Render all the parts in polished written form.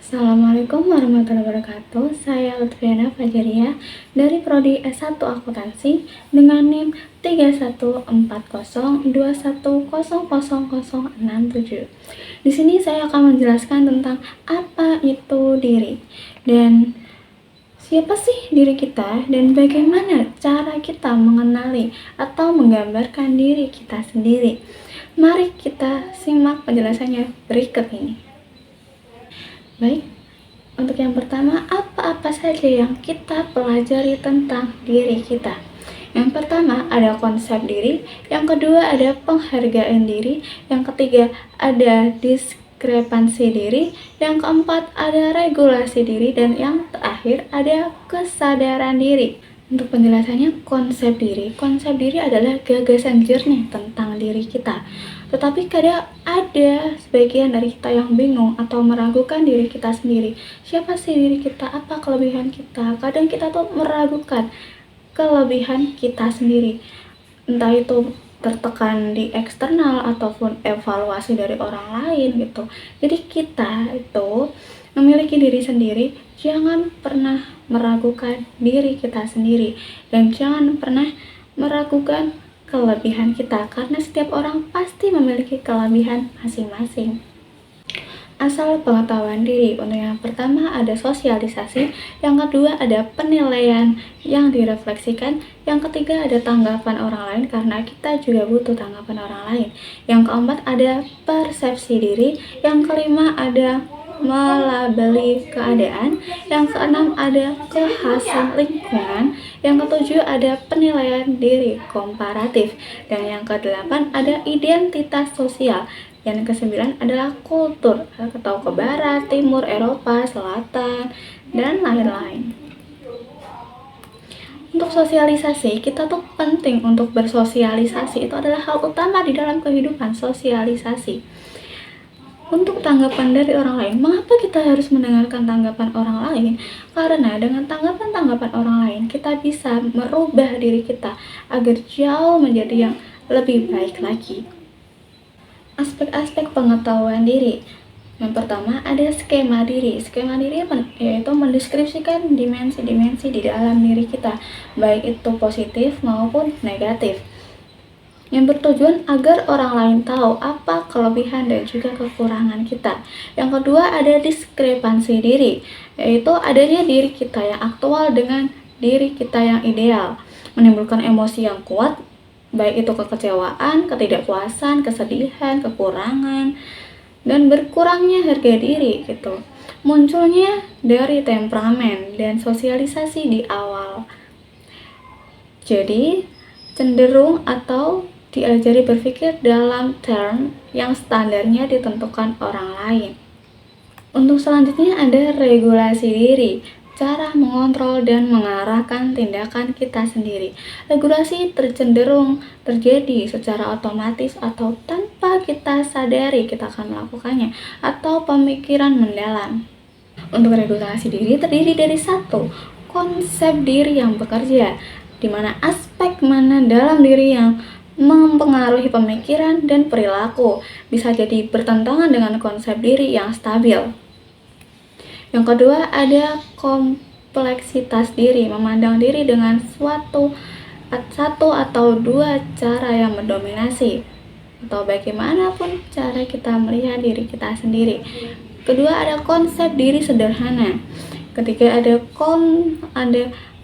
Assalamualaikum warahmatullahi wabarakatuh. Saya Lutfiana Fajaria dari Prodi S1 Akuntansi dengan NIM 314021000067. Di sini saya akan menjelaskan tentang apa itu diri dan siapa sih diri kita dan bagaimana cara kita mengenali atau menggambarkan diri kita sendiri. Mari kita simak penjelasannya berikut ini. Baik, untuk yang pertama, apa-apa saja yang kita pelajari tentang diri kita? Yang pertama ada konsep diri, yang kedua ada penghargaan diri, yang ketiga ada diskrepansi diri, yang keempat ada regulasi diri, dan yang terakhir ada kesadaran diri. Untuk penjelasannya, konsep diri adalah gagasan jernih tentang diri kita. Tetapi kadang ada sebagian dari kita yang bingung atau meragukan diri kita sendiri. Siapa sih diri kita? Apa kelebihan kita? Kadang kita tuh meragukan kelebihan kita sendiri. Entah itu tertekan di eksternal ataupun evaluasi dari orang lain gitu. Jadi kita itu memiliki diri sendiri, jangan pernah meragukan diri kita sendiri dan jangan pernah meragukan kelebihan kita, karena setiap orang pasti memiliki kelebihan masing-masing. Asal pengetahuan diri, untuk yang pertama ada sosialisasi, yang kedua ada penilaian yang direfleksikan, yang ketiga ada tanggapan orang lain karena kita juga butuh tanggapan orang lain, yang keempat ada persepsi diri, yang kelima ada melabeli keadaan, yang keenam ada kekhasan lingkungan, yang ketujuh ada penilaian diri komparatif, dan yang kedelapan ada identitas sosial, yang kesembilan adalah kultur atau ke barat, timur, Eropa, selatan, dan lain-lain. Untuk sosialisasi, kita tuh penting untuk bersosialisasi, itu adalah hal utama di dalam kehidupan, sosialisasi. Untuk tanggapan dari orang lain, mengapa kita harus mendengarkan tanggapan orang lain? Karena dengan tanggapan-tanggapan orang lain, kita bisa merubah diri kita agar jauh menjadi yang lebih baik lagi. Aspek-aspek pengetahuan diri. Yang pertama ada skema diri. Skema diri yaitu mendeskripsikan dimensi-dimensi di dalam diri kita, baik itu positif maupun negatif, yang bertujuan agar orang lain tahu apa kelebihan dan juga kekurangan kita. Yang kedua ada diskrepansi diri, yaitu adanya diri kita yang aktual dengan diri kita yang ideal, menimbulkan emosi yang kuat, baik itu kekecewaan, ketidakpuasan, kesedihan, kekurangan, dan berkurangnya harga diri gitu. Munculnya dari temperamen dan sosialisasi di awal. Jadi cenderung atau diajari berpikir dalam term yang standarnya ditentukan orang lain. Untuk selanjutnya ada regulasi diri, cara mengontrol dan mengarahkan tindakan kita sendiri. Regulasi cenderung terjadi secara otomatis atau tanpa kita sadari kita akan melakukannya, atau pemikiran mendalam. Untuk regulasi diri terdiri dari satu, konsep diri yang bekerja, di mana aspek mana dalam diri yang mempengaruhi pemikiran dan perilaku, bisa jadi bertentangan dengan konsep diri yang stabil. Yang kedua ada kompleksitas diri, memandang diri dengan satu atau dua cara yang mendominasi, atau bagaimanapun cara kita melihat diri kita sendiri. Kedua ada konsep diri sederhana. Ketiga ada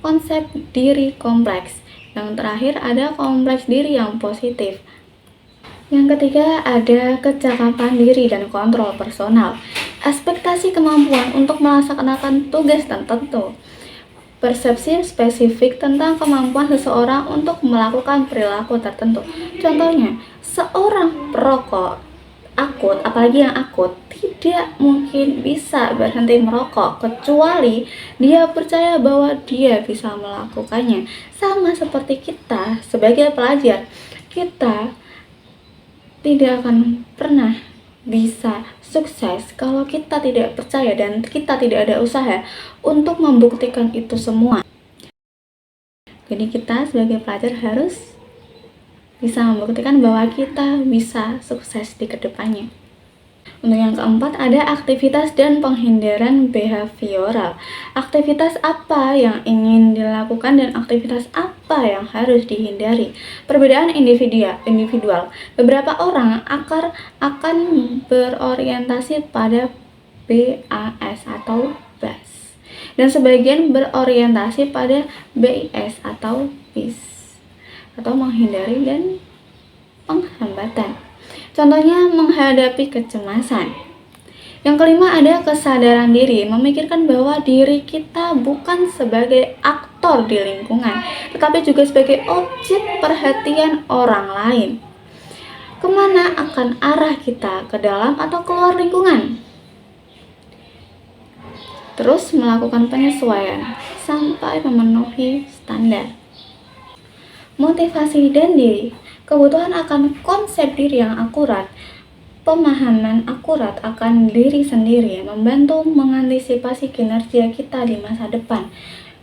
konsep diri kompleks. Yang terakhir ada kompleks diri yang positif. Yang ketiga ada kecakapan diri dan kontrol personal. Ekspektasi kemampuan untuk melaksanakan tugas tertentu. Persepsi spesifik tentang kemampuan seseorang untuk melakukan perilaku tertentu. Contohnya, seorang perokok akut, apalagi yang akut, tidak mungkin bisa berhenti merokok kecuali dia percaya bahwa dia bisa melakukannya. Sama seperti kita sebagai pelajar, kita tidak akan pernah bisa sukses kalau kita tidak percaya dan kita tidak ada usaha untuk membuktikan itu semua. Jadi kita sebagai pelajar harus bisa membuktikan bahwa kita bisa sukses di kedepannya. Untuk yang keempat ada aktivitas dan penghindaran behavioral. Aktivitas apa yang ingin dilakukan dan aktivitas apa yang harus dihindari. Perbedaan individual. Beberapa orang akan berorientasi pada BAS atau BAS dan sebagian berorientasi pada BIS atau BIS atau menghindari dan penghambatan. Contohnya menghadapi kecemasan. Yang kelima ada kesadaran diri, memikirkan bahwa diri kita bukan sebagai aktor di lingkungan, tetapi juga sebagai objek perhatian orang lain. Kemana akan arah kita, ke dalam atau keluar lingkungan? Terus melakukan penyesuaian sampai memenuhi standar. Motivasi dan diri. Kebutuhan akan konsep diri yang akurat, pemahaman akurat akan diri sendiri membantu mengantisipasi kinerja kita di masa depan.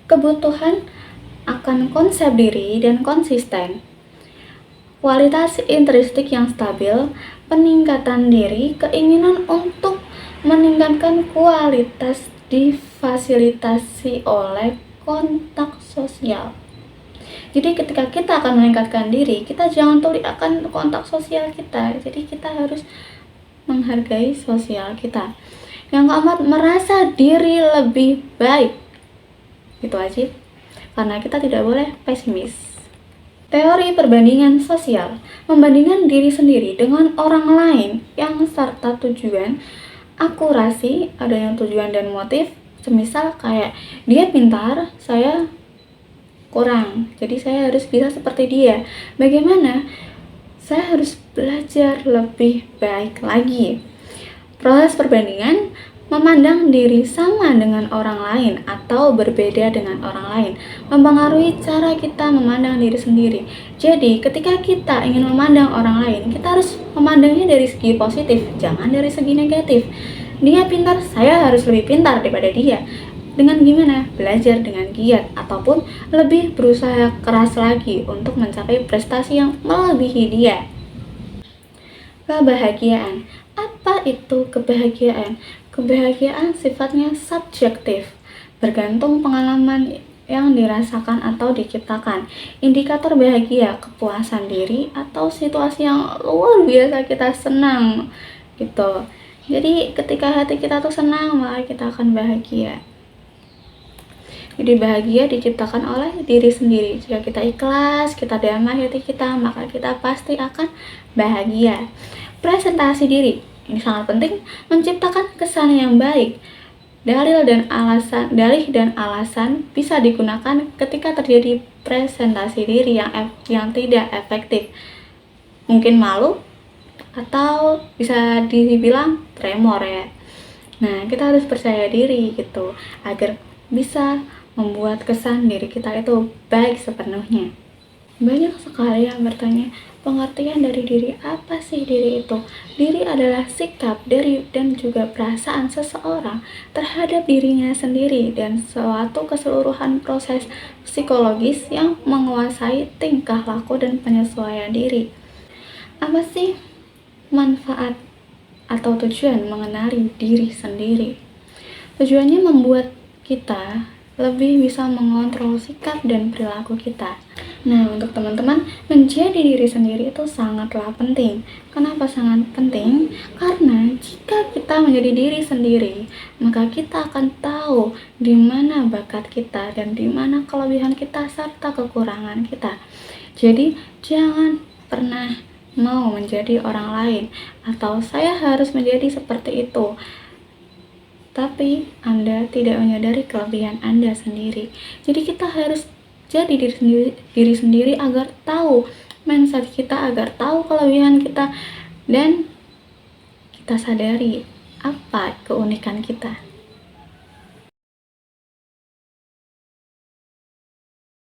Kebutuhan akan konsep diri dan konsisten. Kualitas intrinsik yang stabil, peningkatan diri, keinginan untuk meningkatkan kualitas difasilitasi oleh kontak sosial. Jadi ketika kita akan meningkatkan diri, kita jangan tuli akan kontak sosial kita. Jadi kita harus menghargai sosial kita. Yang keempat, merasa diri lebih baik. Itu wajib, karena kita tidak boleh pesimis. Teori perbandingan sosial, membandingkan diri sendiri dengan orang lain yang serta tujuan, akurasi, adanya tujuan dan motif. Semisal kayak dia pintar, saya kurang, jadi saya harus bisa seperti dia. Bagaimana? Saya harus belajar lebih baik lagi. Proses perbandingan, memandang diri sama dengan orang lain atau berbeda dengan orang lain, mempengaruhi cara kita memandang diri sendiri. Jadi ketika kita ingin memandang orang lain, kita harus memandangnya dari segi positif, jangan dari segi negatif. Dia pintar, saya harus lebih pintar daripada dia. Dengan gimana? Belajar dengan giat ataupun lebih berusaha keras lagi untuk mencapai prestasi yang melebihi dia. Kebahagiaan. Apa itu kebahagiaan? Kebahagiaan sifatnya subjektif, bergantung pengalaman yang dirasakan atau diciptakan. Indikator bahagia, kepuasan diri atau situasi yang luar biasa kita senang gitu. Jadi ketika hati kita tuh senang, maka kita akan bahagia. Jadi bahagia diciptakan oleh diri sendiri. Jika kita ikhlas, kita damai hati kita, maka kita pasti akan bahagia. Presentasi diri. Ini sangat penting, menciptakan kesan yang baik. Dalih dan alasan bisa digunakan ketika terjadi presentasi diri yang tidak efektif. Mungkin malu atau bisa dibilang tremor ya. Nah, kita harus percaya diri gitu agar bisa membuat kesan diri kita itu baik sepenuhnya. Banyak sekali yang bertanya, pengertian dari diri apa sih diri itu? Diri adalah sikap dari dan juga perasaan seseorang terhadap dirinya sendiri dan suatu keseluruhan proses psikologis yang menguasai tingkah laku dan penyesuaian diri. Apa sih manfaat atau tujuan mengenali diri sendiri? Tujuannya membuat kita lebih bisa mengontrol sikap dan perilaku kita. Nah, untuk teman-teman, menjadi diri sendiri itu sangatlah penting. Kenapa sangat penting? Karena jika kita menjadi diri sendiri, maka kita akan tahu di mana bakat kita dan di mana kelebihan kita serta kekurangan kita. Jadi, jangan pernah mau menjadi orang lain atau saya harus menjadi seperti itu. Tapi Anda tidak menyadari kelebihan Anda sendiri. Jadi kita harus jadi diri sendiri agar tahu mindset kita, agar tahu kelebihan kita, dan kita sadari apa keunikan kita.